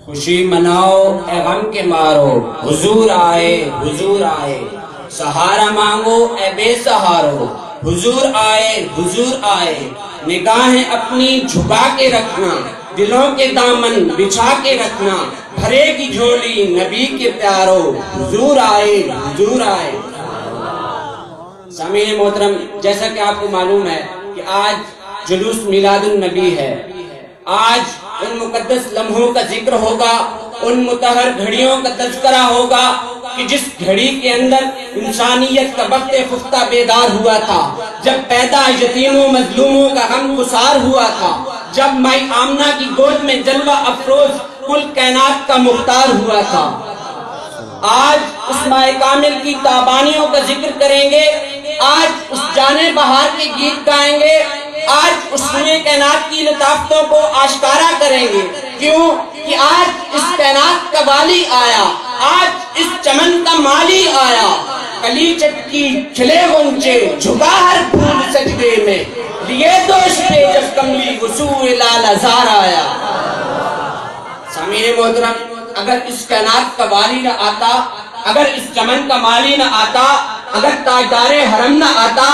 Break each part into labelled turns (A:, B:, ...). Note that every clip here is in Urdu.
A: خوشی مناؤ اے غم کے مارو، حضور آئے حضور آئے، سہارا مانگو اے بے سہارو، حضور آئے حضور آئے، نگاہیں اپنی جھکا کے رکھنا، دلوں کے دامن بچھا کے رکھنا، بھرے کی جھولی نبی کے پیارو، حضور آئے حضور آئے۔ سامعین محترم، جیسا کہ آپ کو معلوم ہے کہ آج جلوس میلاد النبی ہے، آج ان مقدس لمحوں کا ذکر ہوگا، ان مطہر گھڑیوں کا تذکرہ ہوگا کہ جس گھڑی کے اندر انسانیت کا وقت خفتہ بیدار ہوا تھا، جب پیدا یتیموں مظلوموں کا غم گسار ہوا تھا، جب مائی آمنہ کی گود میں جلوہ افروز کل کائنات کا مختار ہوا تھا۔ آج اس ماہ کامل کی تابانیوں کا ذکر کریں گے، آج اس جانے بہار کے گیت گائیں گے، آج اس سوئے کائنات کی لطافتوں کو آشکارا کریں گے۔ کیوں کہ آج اس کائنات کا والی آیا، آج اس چمن کا مالی آیا، کلی چٹکی کھلے غنچے جھکا ہر پھول سجدے میں، لیے دوش پہ جب کملی وصول لال ازار آیا۔ سامعین محترم، اگر اس کائنات کا والی نہ آتا، اگر اس چمن کا مالی نہ آتا، اگر تاجدار حرم نہ آتا،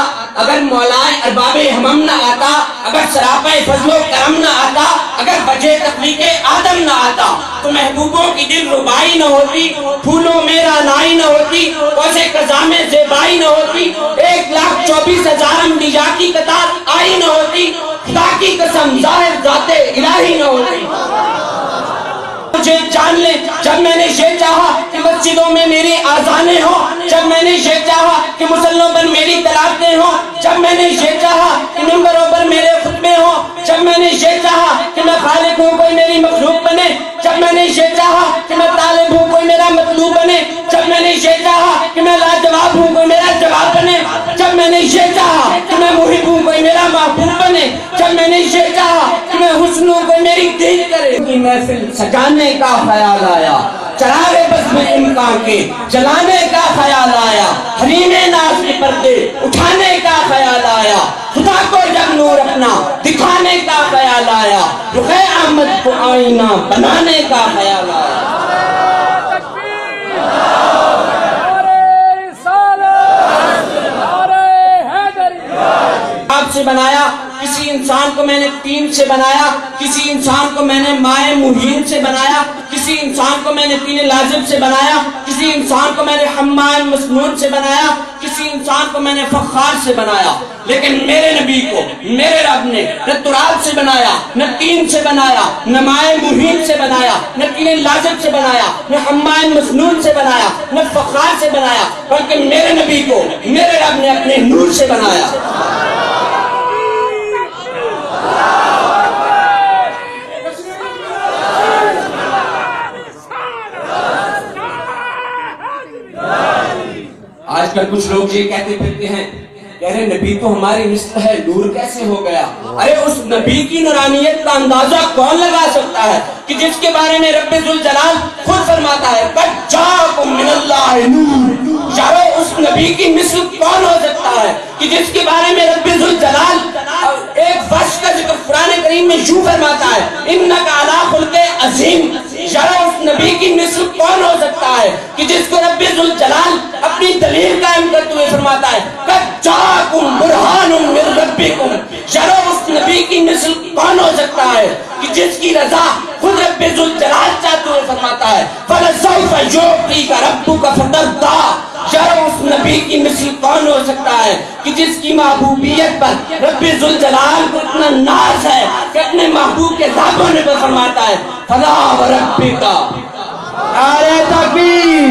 A: اگر مولائے ارباب ہمم نہ آتا، اگر سراپہ فضل و کرم نہ آتا، اگر وجہ تخلیق آدم نہ آتا، تو محبوبوں کی دل ربائی نہ ہوتی، پھولوں میں رعنائی نہ ہوتی، کوسے قضا میں زیبائی نہ ہوتی، 1,24,000 انبیاء کی قطار آئی نہ ہوتی، خدا کی قسم ظاہر ذات الہی نہ ہوتی۔ مجھے جان لے جب میں نے یہ چاہا کہ مسجدوں میں میری آذانیں ہوں، جب میں نے یہ چاہا کہ مسلوں پر میری تلاوتیں ہوں، جب میں نے یہ چاہا کہ منبروں پر میرے خطبے ہوں، جب میں نے یہ چاہا کہ میں خالق ہوں کوئی میری مخلوق بنے، جب میں نے یہ چاہا کہ میں طالب ہوں کوئی میرا مطلوب بنے، جب میں نے یہ چاہا کہ میں لاجواب ہوں کوئی میرا جواب بنے، جب میں نے یہ چاہا کہ میں محب ہوں کوئی میرا محبوب بنے، جب میں نے یہ چاہا کہ میں حسن ہوں کوئی میری دید کرے، کی محفل سجانے کا خیال آیا، چراغ بس میں امکان کے جلانے کا خیال آیا، حریم ناز کے پردے اٹھانے کا خیال آیا، خدا کو جب نور اپنا دکھانے کا خیال آیا، رخ احمد کو آئینہ بنانے کا خیال آیا۔ آپ سے بنایا، کسی انسان کو میں نے تین سے بنایا، کسی انسان کو میں نے مائع مہین سے بنایا، کسی انسان کو میں نے تین لازم سے بنایا، کسی انسان کو میں نے حمام مسنون سے بنایا، کسی انسان کو میں نے فخار سے بنایا، لیکن میرے نبی کو میرے رب نے نہ تراب سے بنایا، نہ تین سے بنایا، نہ مائع مہین سے بنایا، نہ تین لازم سے بنایا، نہ حمام مسنون سے بنایا، نہ فخار سے بنایا، بلکہ میرے نبی کو میرے رب نے اپنے نور سے بنایا۔ آج کل کچھ لوگ یہ کہتے پھرتے ہیں، کہہ رہے نبی تو ہماری مثل ہے، نور کیسے ہو گیا؟ ارے اس نبی کی نورانیت کا اندازہ کون لگا سکتا ہے کہ جس کے بارے میں رب ذوالجلال خود فرماتا ہے قد جاءکم من اللہ نور۔ یارو اس نبی کی مثل کون ہو سکتا ہے کہ جس کے بارے میں رب ذوالجلال ایک وصف کا ذکر قرآن کریم میں یوں فرماتا ہے انک علی خلق عظیم۔ یارو اس نبی کی مثل کون ہو سکتا ہے کہ جس کو رب ذوالجلال اپنی دلیل قائم کرتے ہوئے فرماتا ہے قد جاءکم برہان من ربکم۔ یارو اس نبی کی مثل کون ہو سکتا ہے کہ جس کی رضا خود رب ذوالجلال چاہتے ہوئے فرماتا ہے فَلَسَوْفَ يُعْطِيكَ رَبُّكَ فَتَرْضَىٰ۔ یارو اس نبی کی مثل کون ہو سکتا ہے کہ جس کی محبوبیت پر رب ذوالجلال کو اتنا ناز ہے کہ اپنے محبوب کے ذات ہونے پر فرماتا ہے فَلَا وَرَبِّكَ۔ نعرہ تکبیر،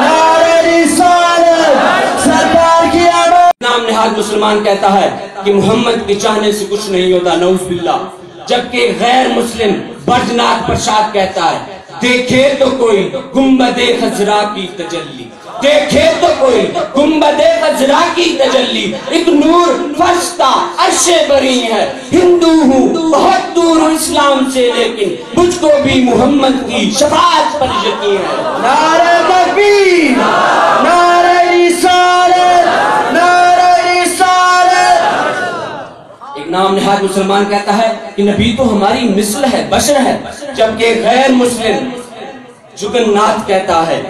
A: نعرہ رسالت، سرکار کی آمد۔ نام نہاد مسلمان کہتا ہے کہ محمد کے چاہنے سے کچھ نہیں ہوتا، نعوذ باللہ، جبکہ غیر مسلم برجناک پرشاد کہتا ہے دیکھے تو کوئی گنبد خضرا کی تجلی، دیکھے تو کوئی گنبد خضرا کی تجلی، ایک نور فرشتہ عرش بری ہے، ہندو ہوں بہت دور اسلام سے لیکن مجھ کو بھی محمد کی شفاعت پر یقین ہے۔ نعرہ تکبیر، نعرہ رسالت۔ نام نہاد مسلمان کہتا ہے کہ نبی تو ہماری مثل ہے، بشر ہے، جبکہ غیر مسلم جگنناتھ کہتا ہے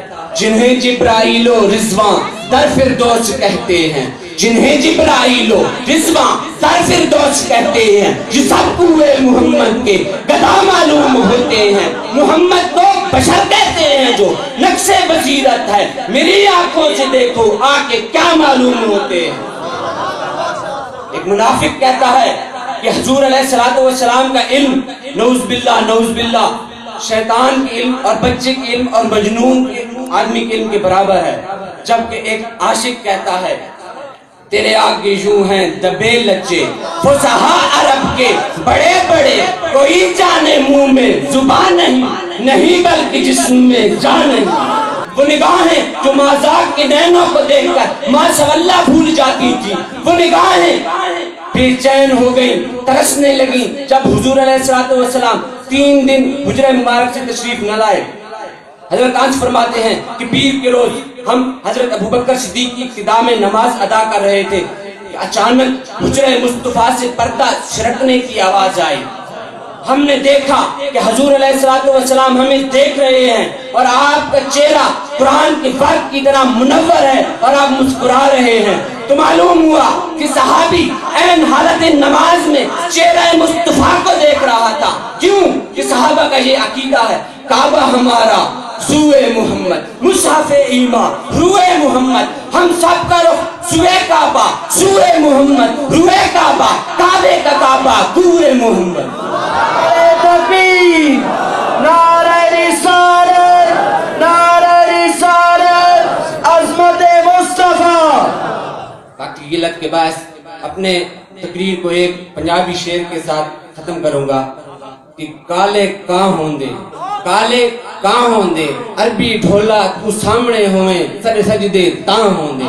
A: جنہیں جبرائیل و رضوان در فردوس کہتے ہیں، جنہیں جبرائیل و رضوان در فردوس کہتے ہیں، یہ سب کوئے محمد کے گدا معلوم ہوتے ہیں۔ محمد کو بشر کہتے ہیں جو نقص بصیرت ہے، میری آنکھوں سے دیکھو آ کے کیا معلوم ہوتے ہیں۔ ایک منافق کہتا ہے کہ حضور علیہ السلام کا علم نعوذ باللہ شیطان کے علم اور بچے کے علم اور مجنون کے آدمی کے علم کے برابر ہے، جبکہ ایک عاشق کہتا ہے تیرے آگے یوں ہیں دبے لچے فصحا عرب کے بڑے بڑے، کوئی جانے منہ میں زبان نہیں بلکہ جسم میں جان نہیں۔ وہ نگاہیں جو مازاق کے نینوں کو دیکھ کر ماں سواللہ بھول جاتی تھی، وہ نگاہیں بے چین ہو گئی، ترسنے لگی جب حضور علیہ السلام 3 دن حجرہ مبارک سے تشریف نہ لائے۔ حضرت انس فرماتے ہیں کہ پیر کے روز ہم حضرت ابوبکر صدیق کی اقتداء میں نماز ادا کر رہے تھے کہ اچانک حجرہ مصطفیٰ سے پردہ سرکنے کی آواز آئی۔ ہم نے دیکھا کہ حضور علیہ السلام ہمیں دیکھ رہے ہیں اور آپ کا چہرہ قرآن کے فرق کی طرح منور ہے اور آپ مسکرا رہے ہیں۔ تو معلوم ہوا کہ صحابی این حالت نماز میں چہرہ مصطفیٰ کو دیکھ رہا تھا۔ کیوں؟ کہ صحابہ کا یہ عقیدہ ہے کعبہ ہمارا سوئے محمد، مصحف ایمان روئے محمد، ہم سب کا رخ سوئے کعبہ، سوئے محمد روئے کعبہ، کعبے کا کعبہ کوئے محمد۔
B: نعرہ رسالت، نعرہ رسالت، عظمت مصطفیٰ۔
A: باقی غلط کے باعث اپنے تقریر کو ایک پنجابی شعر کے ساتھ ختم کروں گا کہ کالے کاں ہوندے، کالے کاں ہوندے، عربی ڈھولا تو سامنے ہوئے، سر سجدے تاں ہوندے۔